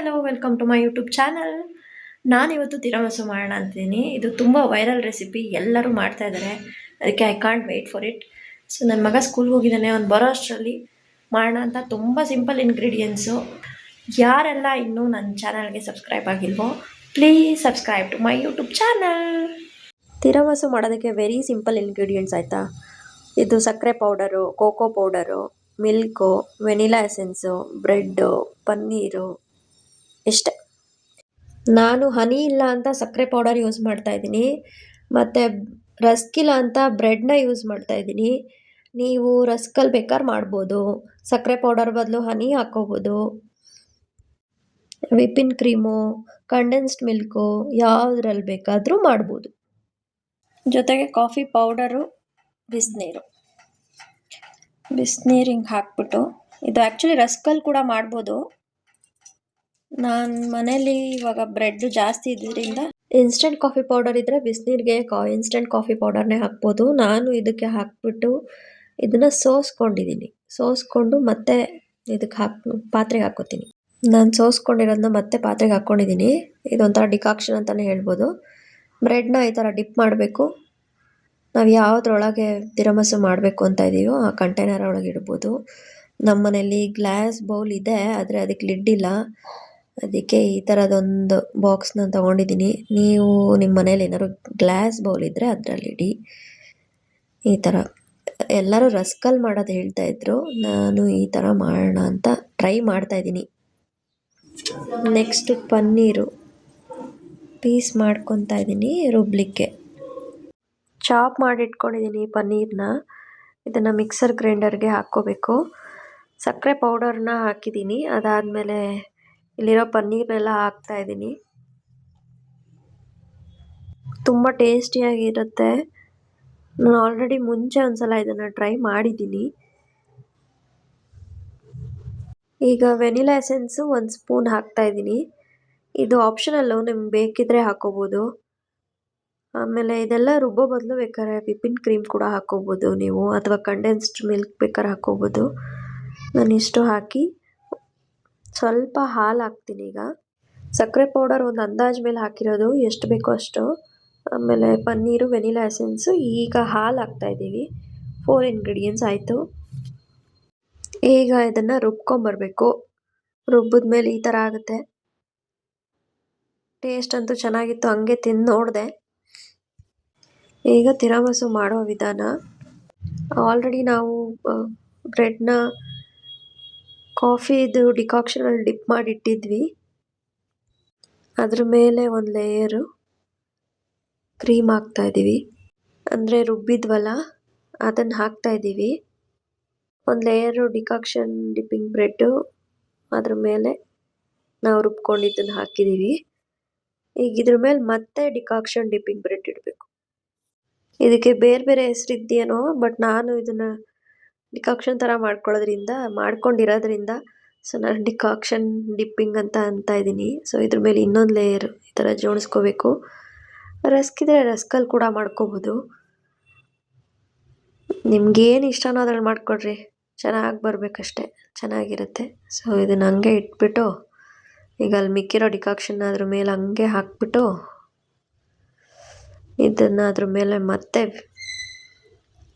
Hello, welcome to my YouTube channel. ನಾನಿವತ್ತು tiramisu ಮಾಡೋಣ ಅಂತೀನಿ. ಇದು ತುಂಬ ವೈರಲ್ ರೆಸಿಪಿ, ಎಲ್ಲರೂ ಮಾಡ್ತಾ ಇದ್ದಾರೆ. ಅದಕ್ಕೆ I can't wait for it. So ನನ್ನ ಮಗ ಸ್ಕೂಲ್ಗೆ ಹೋಗಿದ್ದಾನೆ, ಅವ್ನು ಬರೋ ಅಷ್ಟರಲ್ಲಿ ಮಾಡೋಣ ಅಂತ. ತುಂಬ ಸಿಂಪಲ್ ಇಂಗ್ರೀಡಿಯೆಂಟ್ಸು. ಯಾರೆಲ್ಲ ಇನ್ನೂ ನನ್ನ ಚಾನಲ್ಗೆ ಸಬ್ಸ್ಕ್ರೈಬ್ ಆಗಿಲ್ವೋ, please subscribe to my YouTube channel. Tiramisu ಮಾಡೋದಕ್ಕೆ ವೆರಿ ಸಿಂಪಲ್ ಇಂಗ್ರೀಡಿಯೆಂಟ್ಸ್ ಆಯಿತಾ. ಇದು ಸಕ್ಕರೆ powder, cocoa powder, milk, vanilla essence, bread, paneer, ಇಷ್ಟೇ. ನಾನು ಹನಿ ಇಲ್ಲ ಅಂತ ಸಕ್ಕರೆ ಪೌಡರ್ ಯೂಸ್ ಮಾಡ್ತಾಯಿದ್ದೀನಿ, ಮತ್ತು ರಸ್ಕ್ ಇಲ್ಲ ಅಂತ ಬ್ರೆಡ್ನ ಯೂಸ್ ಮಾಡ್ತಾಯಿದ್ದೀನಿ. ನೀವು ರಸ್ಕಲ್ಲಿ ಬೇಕಾದ್ರೆ ಮಾಡ್ಬೋದು, ಸಕ್ಕರೆ ಪೌಡರ್ ಬದಲು ಹನಿ ಹಾಕ್ಕೋಬೋದು. ವಿಪಿನ್ ಕ್ರೀಮು, ಕಂಡೆನ್ಸ್ಡ್ ಮಿಲ್ಕು, ಯಾವುದ್ರಲ್ಲಿ ಬೇಕಾದರೂ ಮಾಡ್ಬೋದು. ಜೊತೆಗೆ ಕಾಫಿ ಪೌಡರು, ಬಿಸಿನೀರು ಹಿಂಗೆ ಹಾಕ್ಬಿಟ್ಟು, ಇದು ಆ್ಯಕ್ಚುಲಿ ರಸ್ಕಲ್ಲಿ ಕೂಡ ಮಾಡ್ಬೋದು. ನಾನು ಮನೇಲಿ ಇವಾಗ ಬ್ರೆಡ್ ಜಾಸ್ತಿ ಇದ್ದಿದ್ದರಿಂದ ಇನ್ಸ್ಟೆಂಟ್ ಕಾಫಿ ಪೌಡರ್ ಇದ್ದರೆ ಬಿಸಿನೀರಿಗೆ ಇನ್ಸ್ಟೆಂಟ್ ಕಾಫಿ ಪೌಡರ್ನೇ ಹಾಕ್ಬೋದು. ನಾನು ಇದಕ್ಕೆ ಹಾಕ್ಬಿಟ್ಟು ಇದನ್ನು ಸೋಸ್ಕೊಂಡು ಮತ್ತೆ ಇದಕ್ಕೆ ಪಾತ್ರೆಗೆ ಹಾಕ್ಕೋತೀನಿ. ನಾನು ಸೋಸ್ಕೊಂಡಿರೋದನ್ನ ಮತ್ತೆ ಪಾತ್ರೆಗೆ ಹಾಕ್ಕೊಂಡಿದ್ದೀನಿ. ಇದೊಂಥರ ಡಿಕಾಕ್ಷನ್ ಅಂತಲೇ ಹೇಳ್ಬೋದು. ಬ್ರೆಡ್ನ ಈ ಥರ ಡಿಪ್ ಮಾಡಬೇಕು. ನಾವು ಯಾವುದ್ರೊಳಗೆ ತಿರಾಮಸು ಮಾಡಬೇಕು ಅಂತ ಇದೀವೋ ಆ ಕಂಟೈನರ್ ಒಳಗೆ ಇಡ್ಬೋದು. ನಮ್ಮ ಮನೇಲಿ ಗ್ಲಾಸ್ ಬೌಲ್ ಇದೆ, ಆದರೆ ಅದಕ್ಕೆ ಲಿಡ್ ಇಲ್ಲ. ಅದಕ್ಕೆ ಈ ಥರದೊಂದು ಬಾಕ್ಸ್ನ ತೊಗೊಂಡಿದ್ದೀನಿ. ನೀವು ನಿಮ್ಮ ಮನೇಲಿ ಏನಾದ್ರು ಗ್ಲಾಸ್ ಬೌಲ್ ಇದ್ದರೆ ಅದರಲ್ಲಿ ಇಡಿ. ಈ ಥರ ಎಲ್ಲರೂ ರಸ್ಕಲ್ಲಿ ಮಾಡೋದು ಹೇಳ್ತಾಯಿದ್ರು, ನಾನು ಈ ಥರ ಮಾಡೋಣ ಅಂತ ಟ್ರೈ ಮಾಡ್ತಾಯಿದ್ದೀನಿ. ನೆಕ್ಸ್ಟು ಪನ್ನೀರು ಪೀಸ್ ಮಾಡ್ಕೊತಾ ಇದ್ದೀನಿ ರುಬ್ಲಿಕ್ಕೆ. ಚಾಪ್ ಮಾಡಿಟ್ಕೊಂಡಿದ್ದೀನಿ ಪನ್ನೀರನ್ನ. ಇದನ್ನು ಮಿಕ್ಸರ್ ಗ್ರೈಂಡರ್ಗೆ ಹಾಕ್ಕೋಬೇಕು. ಸಕ್ಕರೆ ಪೌಡರ್ನ ಹಾಕಿದ್ದೀನಿ. ಅದಾದಮೇಲೆ ಇಲ್ಲಿರೋ ಪನ್ನೀರ್ನೆಲ್ಲ ಹಾಕ್ತಾಯಿದ್ದೀನಿ. ತುಂಬ ಟೇಸ್ಟಿಯಾಗಿರುತ್ತೆ. ನಾನು ಆಲ್ರೆಡಿ ಮುಂಚೆ ಒಂದ್ಸಲ ಇದನ್ನು ಟ್ರೈ ಮಾಡಿದ್ದೀನಿ. ಈಗ ವೆನಿಲಾ ಎಸೆನ್ಸು 1 ಸ್ಪೂನ್ ಹಾಕ್ತಾಯಿದ್ದೀನಿ. ಇದು ಆಪ್ಷನಲ್ಲು, ನಿಮ್ಗೆ ಬೇಕಿದ್ರೆ ಹಾಕ್ಕೋಬೋದು. ಆಮೇಲೆ ಇದೆಲ್ಲ ರುಬ್ಬೋ ಬದಲು ಬೇಕಾದ್ರೆ ವಿಪಿನ್ ಕ್ರೀಮ್ ಕೂಡ ಹಾಕ್ಕೋಬೋದು ನೀವು, ಅಥವಾ ಕಂಡೆನ್ಸ್ಡ್ ಮಿಲ್ಕ್ ಬೇಕಾದ್ರೆ ಹಾಕ್ಕೋಬೋದು. ನಾನು ಇಷ್ಟು ಹಾಕಿ ಸ್ವಲ್ಪ ಹಾಲು ಹಾಕ್ತೀನಿ. ಈಗ ಸಕ್ಕರೆ ಪೌಡರ್ ಒಂದು ಅಂದಾಜು ಮೇಲೆ ಹಾಕಿರೋದು, ಎಷ್ಟು ಬೇಕೋ ಅಷ್ಟು. ಆಮೇಲೆ ಪನ್ನೀರು, ವೆನಿಲಾ ಎಸೆನ್ಸು, ಈಗ ಹಾಲು ಹಾಕ್ತಾಯಿದ್ದೀವಿ. 4 ಇಂಗ್ರೀಡಿಯೆಂಟ್ಸ್ ಆಯಿತು. ಈಗ ಇದನ್ನು ರುಬ್ಕೊಂಬರ್ಬೇಕು. ರುಬ್ಬಿದ್ಮೇಲೆ ಈ ಥರ ಆಗುತ್ತೆ. ಟೇಸ್ಟ್ ಅಂತೂ ಚೆನ್ನಾಗಿತ್ತು, ಹಂಗೆ ತಿಂದು ನೋಡಿದೆ. ಈಗ ತಿರಾಮಸು ಮಾಡೋ ವಿಧಾನ. ಆಲ್ರೆಡಿ ನಾವು ಬ್ರೆಡ್ನ ಕಾಫಿದು ಡಿಕಾಕ್ಷನಲ್ಲಿ ಡಿಪ್ ಮಾಡಿಟ್ಟಿದ್ವಿ. ಅದ್ರ ಮೇಲೆ ಒಂದು ಲೇಯರು ಕ್ರೀಮ್ ಹಾಕ್ತಾಯಿದ್ದೀವಿ, ಅಂದರೆ ರುಬ್ಬಿದ್ವಲ್ಲ ಅದನ್ನು ಹಾಕ್ತಾಯಿದ್ದೀವಿ. ಒಂದು ಲೇಯರು ಡಿಕಾಕ್ಷನ್ ಡಿಪ್ಪಿಂಗ್ ಬ್ರೆಡ್ಡು, ಅದ್ರ ಮೇಲೆ ನಾವು ರುಬ್ಕೊಂಡಿದ್ದನ್ನು ಹಾಕಿದ್ದೀವಿ. ಈಗ ಇದ್ರ ಮೇಲೆ ಮತ್ತೆ ಡಿಕಾಕ್ಷನ್ ಡಿಪ್ಪಿಂಗ್ ಬ್ರೆಡ್ ಇಡಬೇಕು. ಇದಕ್ಕೆ ಬೇರೆ ಬೇರೆ ಹೆಸರಿದೆಯೇನೋ, ಬಟ್ ನಾನು ಇದನ್ನು ಡಿಕಾಕ್ಷನ್ ಥರ ಮಾಡ್ಕೊಂಡಿರೋದ್ರಿಂದ ಸೊ ನಾನು ಡಿಕಾಕ್ಷನ್ ಡಿಪ್ಪಿಂಗ್ ಅಂತ ಇದ್ದೀನಿ. ಸೊ ಇದ್ರ ಮೇಲೆ ಇನ್ನೊಂದು ಲೇಯರ್ ಈ ಥರ ಜೋಡಿಸ್ಕೋಬೇಕು. ರಸ್ಕ್ ಇದ್ದರೆ ರಸ್ಕಲ್ಲಿ ಕೂಡ ಮಾಡ್ಕೋಬೋದು. ನಿಮ್ಗೇನು ಇಷ್ಟನೋ ಅದ್ರಲ್ಲಿ ಮಾಡ್ಕೊಡ್ರಿ, ಚೆನ್ನಾಗಿ ಬರಬೇಕಷ್ಟೆ, ಚೆನ್ನಾಗಿರುತ್ತೆ. ಸೊ ಇದನ್ನು ಹಂಗೆ ಇಟ್ಬಿಟ್ಟು, ಈಗ ಅಲ್ಲಿ ಮಿಕ್ಕಿರೋ ಡಿಕಾಕ್ಷನ್ ಅದ್ರ ಮೇಲೆ ಹಂಗೆ ಹಾಕ್ಬಿಟ್ಟು, ಇದನ್ನು ಅದ್ರ ಮೇಲೆ ಮತ್ತೆ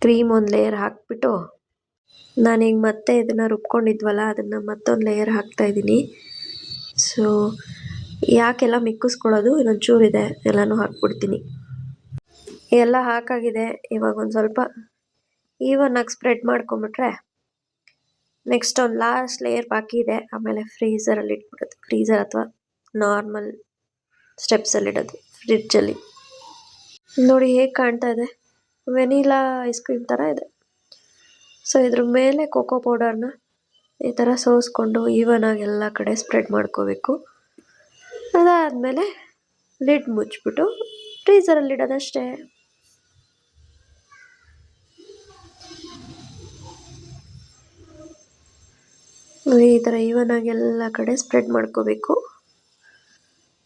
ಕ್ರೀಮ್ ಒಂದು ಲೇಯರ್ ಹಾಕ್ಬಿಟ್ಟು, ನಾನೀಗ ಮತ್ತೆ ಇದನ್ನು ರುಬ್ಕೊಂಡಿದ್ವಲ್ಲ ಅದನ್ನು ಮತ್ತೊಂದು ಲೇಯರ್ ಹಾಕ್ತಾಯಿದ್ದೀನಿ. ಸೊ ಯಾಕೆಲ್ಲ ಮಿಕ್ಕಿಸ್ಕೊಳ್ಳೋದು, ಇದೊಂಚೂರಿದೆ, ಎಲ್ಲನೂ ಹಾಕ್ಬಿಡ್ತೀನಿ. ಎಲ್ಲ ಹಾಕಾಗಿದೆ. ಇವಾಗ ಒಂದು ಸ್ವಲ್ಪ ಈವನ್ನಾಗಿ ಸ್ಪ್ರೆಡ್ ಮಾಡ್ಕೊಂಬಿಟ್ರೆ ನೆಕ್ಸ್ಟ್ ಒಂದು ಲಾಸ್ಟ್ ಲೇಯರ್ ಬಾಕಿ ಇದೆ. ಆಮೇಲೆ ಫ್ರೀಝರಲ್ಲಿ ಇಟ್ಬಿಡೋದು. ಫ್ರೀಝರ್ ಅಥವಾ ನಾರ್ಮಲ್ ಸ್ಟೆಪ್ಸಲ್ಲಿಡೋದು, ಫ್ರಿಡ್ಜಲ್ಲಿ. ನೋಡಿ ಹೇಗೆ ಕಾಣ್ತಾ ಇದೆ, ವೆನಿಲಾ ಐಸ್ ಕ್ರೀಮ್ ಥರ ಇದೆ. ಸೊ ಇದ್ರ ಮೇಲೆ ಕೋಕೋ ಪೌಡರ್ನ ಈ ಥರ ಸೋಸ್ಕೊಂಡು ಈವನಾಗಿ ಎಲ್ಲ ಕಡೆ ಸ್ಪ್ರೆಡ್ ಮಾಡ್ಕೋಬೇಕು. ಅದಾದಮೇಲೆ ಲಿಡ್ ಮುಚ್ಚಿಬಿಟ್ಟು ಫ್ರೀಝರಲ್ಲಿ ಇಡೋದಷ್ಟೇ. ಈ ಥರ ಈವನಾಗಿ ಎಲ್ಲ ಕಡೆ ಸ್ಪ್ರೆಡ್ ಮಾಡ್ಕೋಬೇಕು.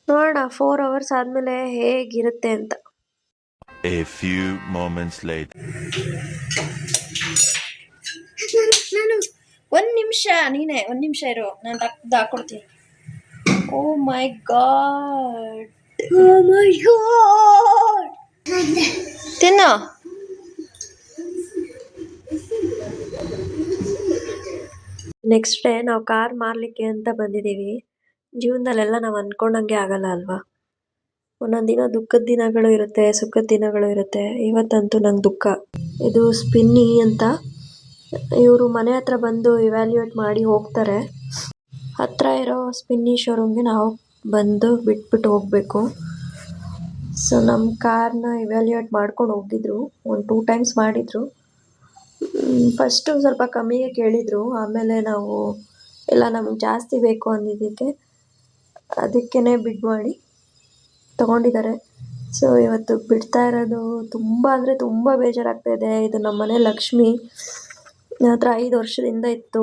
ನೋಡೋಣ 4 hours ಆದಮೇಲೆ ಹೇಗಿರುತ್ತೆ ಅಂತ. A few moments later. ನಾನು ಒಂದು ನಿಮಿಷ ಇರು, ನಾನು ಹಾಕ್ಕೊಡ್ತೀನಿ. ಓ ಮೈ ಗಾಡ್, ಓ ಮೈ ಗಾಡ್, ತಿನ್ನು. ನೆಕ್ಸ್ಟ್ ಡೇ ನಾವು ಕಾರ್ ಮಾರಲಿಕ್ಕೆ ಅಂತ ಬಂದಿದ್ದೀವಿ. ಜೀವನದಲ್ಲೆಲ್ಲ ನಾವು ಅಂದ್ಕೊಂಡಂಗೆ ಆಗಲ್ಲ ಅಲ್ವಾ. ಒಂದೊಂದು ದಿನ ದುಃಖದ ದಿನಗಳು ಇರುತ್ತೆ, ಸುಖದ ದಿನಗಳು ಇರುತ್ತೆ. ಇವತ್ತಂತೂ ನಂಗೆ ದುಃಖ. ಇದು ಸ್ಪಿನ್ನಿ ಅಂತ, ಇವರು ಮನೆ ಹತ್ರ ಬಂದು ಇವ್ಯಾಲ್ಯೂಯೇಟ್ ಮಾಡಿ ಹೋಗ್ತಾರೆ. ಹತ್ತಿರ ಇರೋ ಸ್ಪಿನ್ನಿ ಶೋರೂಮ್ಗೆ ನಾವು ಬಂದು ಬಿಟ್ಬಿಟ್ಟು ಹೋಗಬೇಕು. ಸೊ ನಮ್ಮ ಕಾರ್ನ ಇವ್ಯಾಲ್ಯೂಯೇಟ್ ಮಾಡ್ಕೊಂಡು ಹೋಗಿದ್ರು. ಒಂದು 2 ಟೈಮ್ಸ್ ಮಾಡಿದರು. ಫಸ್ಟು ಸ್ವಲ್ಪ ಕಮ್ಮಿಗೆ ಕೇಳಿದರು, ಆಮೇಲೆ ನಾವು ಎಲ್ಲ ನಮಗೆ ಜಾಸ್ತಿ ಬೇಕು ಅಂದಿದ್ದಕ್ಕೆ ಅದಕ್ಕೇ ಬಿಡ್ ಮಾಡಿ ತೊಗೊಂಡಿದ್ದಾರೆ. ಸೊ ಇವತ್ತು ಬಿಡ್ತಾ ಇರೋದು ತುಂಬ ಅಂದರೆ ತುಂಬ ಬೇಜಾರಾಗ್ತಾಯಿದೆ. ಇದು ನಮ್ಮ ಮನೆ ಲಕ್ಷ್ಮಿ, ನನ್ನ ಹತ್ರ 5 ವರ್ಷದಿಂದ ಇತ್ತು.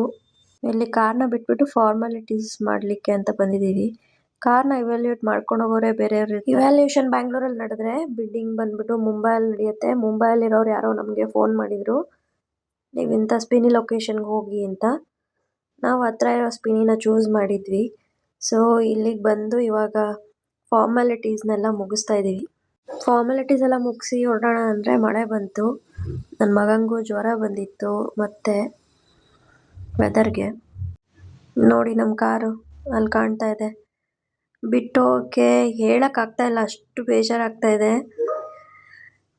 ಇಲ್ಲಿ ಕಾರ್ನ ಬಿಟ್ಬಿಟ್ಟು ಫಾರ್ಮಾಲಿಟೀಸ್ ಮಾಡಲಿಕ್ಕೆ ಅಂತ ಬಂದಿದ್ದೀವಿ. ಕಾರ್ನ ಇವ್ಯಾಲ್ಯೂಯೇಟ್ ಮಾಡ್ಕೊಂಡು ಹೋಗೋರೆ ಬೇರೆಯವ್ರು. ಇವ್ಯಾಲ್ಯೂಯೇಷನ್ ಬ್ಯಾಂಗ್ಳೂರಲ್ಲಿ ನಡೆದ್ರೆ ಬಿಡ್ಡಿಂಗ್ ಬಂದ್ಬಿಟ್ಟು ಮುಂಬೈಯಲ್ಲಿ ನಡೆಯುತ್ತೆ. ಮುಂಬೈಯಲ್ಲಿರೋರು ಯಾರೋ ನಮಗೆ ಫೋನ್ ಮಾಡಿದರು, ನೀವು ಇಂಥ ಸ್ಪಿನಿ ಲೊಕೇಶನ್ಗೆ ಹೋಗಿ ಅಂತ. ನಾವು ಹತ್ರ ಇರೋ ಸ್ಪಿನಿನ ಚೂಸ್ ಮಾಡಿದ್ವಿ. ಸೊ ಇಲ್ಲಿಗೆ ಬಂದು ಇವಾಗ ಫಾರ್ಮಾಲಿಟೀಸ್ನೆಲ್ಲ ಮುಗಿಸ್ತಾ ಇದ್ದೀವಿ. ಫಾರ್ಮಾಲಿಟೀಸ್ ಎಲ್ಲ ಮುಗಿಸಿ ಹೊರಡೋಣ ಅಂದರೆ ಮಳೆ ಬಂತು. ನನ್ನ ಮಗನಿಗೂ ಜ್ವರ ಬಂದಿತ್ತು ಮತ್ತು ವೆದರ್ಗೆ. ನೋಡಿ ನಮ್ಮ ಕಾರು ಅಲ್ಲಿ ಕಾಣ್ತಾ ಇದೆ. ಬಿಟ್ಟೋಕ್ಕೆ ಹೇಳೋಕ್ಕಾಗ್ತಾಯಿಲ್ಲ, ಅಷ್ಟು ಬೇಜಾರಾಗ್ತಾಯಿದೆ.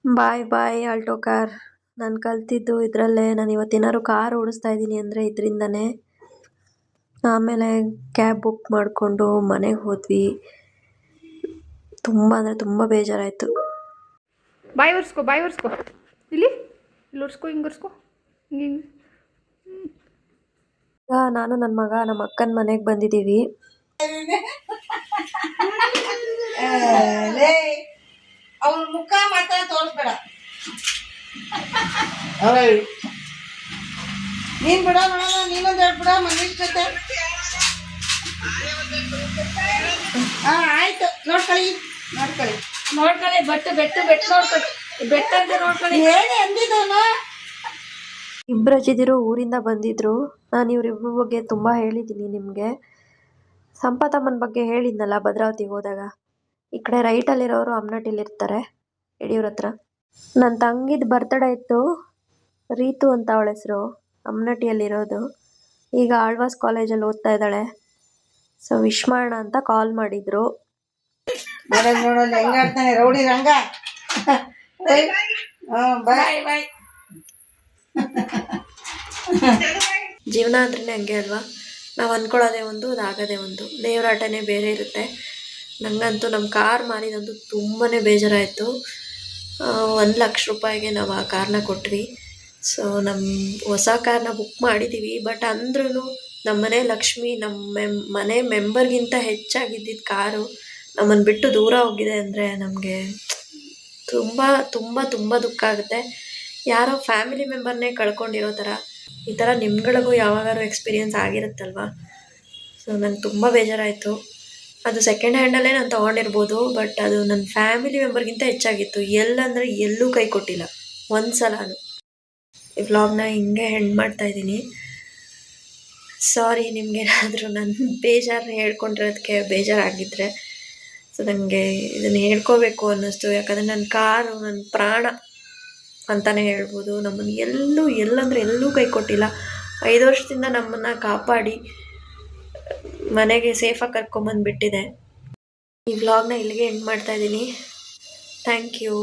ಬಾಯ್ ಬಾಯ್ ಆಲ್ಟೋ ಕಾರ್. ನಾನು ಕಲ್ತಿದ್ದು ಇದರಲ್ಲೇ. ನಾನು ಇವತ್ತೇನಾದ್ರು ಕಾರ್ ಓಡಿಸ್ತಾ ಇದ್ದೀನಿ ಅಂದರೆ ಇದರಿಂದನೇ. ಆಮೇಲೆ ಕ್ಯಾಬ್ ಬುಕ್ ಮಾಡಿಕೊಂಡು ಮನೆಗೆ ಹೋದ್ವಿ. ತುಂಬ ಅಂದರೆ ತುಂಬ ಬೇಜಾರಾಯಿತು. ಬಾಯಿ ಒರೆಸ್ಕೊ, ಬಾಯಿ ಒರೆಸ್ಕೊ. ಇಲ್ಲಿ ಇಲ್ಲಿ ಒರೆಸ್ಕೊ, ಹಿಂಗೆ ಒರೆಸ್ಕೊ, ಹಿಂಗೆ ಹಿಂಗೆ. ಈಗ ನಾನು ನನ್ನ ಮಗ ನಮ್ಮ ಅಕ್ಕನ ಮನೆಗೆ ಬಂದಿದ್ದೀವಿ. ಅವನ ಮುಖ ಮಾತ್ರ ತೋರಿಸ್ಬೇಡ. ನೀನ್ ಬಿಡ ನೋಡೋಣ, ನೀನೊಂದು ಹೇಳ್ಬಿಡ ಮನೀಶ್ ಜೊತೆ. ಆಯ್ತು, ನೋಡ್ಕೊಳ್ಳಿ ನೋಡ್ಕೊಳ್ಳಿ ನೋಡ್ಕೊಳ್ಳಿ. ಬೆಟ್ಟ ನೋಡ್ಕೊಳ್ಳಿ. ಬೆಟ್ಟ ಅಂತ ನೋಡ್ಕೊಳ್ಳಿ. ಏನೇ ಅಂದಿದ್ದವನು. ಇಬ್ಬರು ಅಜ್ಜಿದಿರು ಊರಿಂದ ಬಂದಿದ್ರು. ನಾನು ಇವರಿಬ್ಬರ ಬಗ್ಗೆ ತುಂಬ ಹೇಳಿದ್ದೀನಿ ನಿಮಗೆ. ಸಂಪತಮ್ಮನ ಬಗ್ಗೆ ಹೇಳಿದ್ನಲ್ಲ ಭದ್ರಾವತಿಗೆ ಹೋದಾಗ. ಈ ಕಡೆ ರೈಟಲ್ಲಿರೋರು ಅಮ್ನಟ್ಟಿಲಿರ್ತಾರೆ, ಯಡಿಯೂರ ಹತ್ರ. ನನ್ನ ತಂಗಿದ ಬರ್ತ್ಡೇ ಇತ್ತು, ರೀತು ಅಂತ ಅವಳ ಹೆಸರು, ಅಮ್ನಟ್ಟಿಯಲ್ಲಿರೋದು. ಈಗ ಆಳ್ವಾಸ್ ಕಾಲೇಜಲ್ಲಿ ಓದ್ತಾ ಇದ್ದಾಳೆ. ಸೊ ವಿಶ್ ಮಾಡೋಣ ಅಂತ ಕಾಲ್ ಮಾಡಿದ್ರು. ನೋಡೋಲ್ಲ ಹೆಂಗ ಆಡ್ತಾನೆ ರೌಡಿ ರಂಗ. ಬಾಯ್ ಬಾಯ್. ಜೀವನ ಅಂದ್ರೆ ಹಂಗೆ ಅಲ್ವಾ, ನಾವು ಅಂದ್ಕೊಳ್ಳೋದೇ ಒಂದು, ಅದಾಗದೇ ಒಂದು. ದೇವರಾಟನೇ ಬೇರೆ ಇರುತ್ತೆ. ನನಗಂತೂ ನಮ್ಮ ಕಾರ್ ಮಾರಿದಂತೂ ತುಂಬಾ ಬೇಜಾರಾಯಿತು. 1,00,000 ರೂಪಾಯಿಗೆ ನಾವು ಆ ಕಾರ್ನ ಕೊಟ್ವಿ. ಸೊ ನಮ್ಮ ಹೊಸ ಕಾರ್ನ ಬುಕ್ ಮಾಡಿದ್ದೀವಿ. ಬಟ್ ಅಂದ್ರೂ ನಮ್ಮ ಮನೆ ಲಕ್ಷ್ಮಿ, ನಮ್ಮ ಮನೆ ಮೆಂಬರ್ಗಿಂತ ಹೆಚ್ಚಾಗಿದ್ದಿದ್ದು ಕಾರು ನಮ್ಮನ್ನು ಬಿಟ್ಟು ದೂರ ಹೋಗಿದೆ ಅಂದರೆ ನಮಗೆ ತುಂಬ ತುಂಬ ತುಂಬ ದುಃಖ ಆಗುತ್ತೆ. ಯಾರೋ ಫ್ಯಾಮಿಲಿ ಮೆಂಬರ್ನೇ ಕಳ್ಕೊಂಡಿರೋ ಥರ. ಈ ಥರ ನಿಮ್ಗಳಿಗೂ ಯಾವಾಗಾದ್ರೂ ಎಕ್ಸ್ಪೀರಿಯೆನ್ಸ್ ಆಗಿರುತ್ತಲ್ವ. ಸೊ ನಂಗೆ ತುಂಬ ಬೇಜಾರಾಯಿತು. ಅದು ಸೆಕೆಂಡ್ ಹ್ಯಾಂಡಲ್ಲೇ ನಾನು ತೊಗೊಂಡಿರ್ಬೋದು, ಬಟ್ ಅದು ನನ್ನ ಫ್ಯಾಮಿಲಿ ಮೆಂಬರ್ಗಿಂತ ಹೆಚ್ಚಾಗಿತ್ತು. ಎಲ್ಲಂದರೆ ಎಲ್ಲೂ ಕೈ ಕೊಟ್ಟಿಲ್ಲ ಒಂದು ಸಲನೂ. ಈ ವ್ಲಾಗ್ನ ಹಿಂಗೆ ಎಂಡ್ ಮಾಡ್ತಾಯಿದ್ದೀನಿ. ಸಾರಿ ನಿಮಗೇನಾದರೂ ನನ್ನ ಬೇಜಾರು ಹೇಳ್ಕೊಂಡಿರೋದಕ್ಕೆ ಬೇಜಾರಾಗಿದ್ದರೆ. ಸೊ ನನಗೆ ಇದನ್ನು ಹೇಳ್ಕೋಬೇಕು ಅನ್ನಿಸ್ತು. ಯಾಕಂದರೆ ನನ್ನ ಕಾರು ನನ್ನ ಪ್ರಾಣ ಅಂತಲೇ ಹೇಳ್ಬೋದು. ನಮ್ಮನ್ನು ಎಲ್ಲಂದರೆ ಎಲ್ಲೂ ಕೈ ಕೊಟ್ಟಿಲ್ಲ. 5 ವರ್ಷದಿಂದ ನಮ್ಮನ್ನು ಕಾಪಾಡಿ ಮನೆಗೆ ಸೇಫಾಗಿ ಕರ್ಕೊಂಬಂದುಬಿಟ್ಟಿದೆ. ಈ ವ್ಲಾಗ್ನ ಇಲ್ಲಿಗೆ ಎಂಡ್ ಮಾಡ್ತಾಯಿದ್ದೀನಿ. Thank you.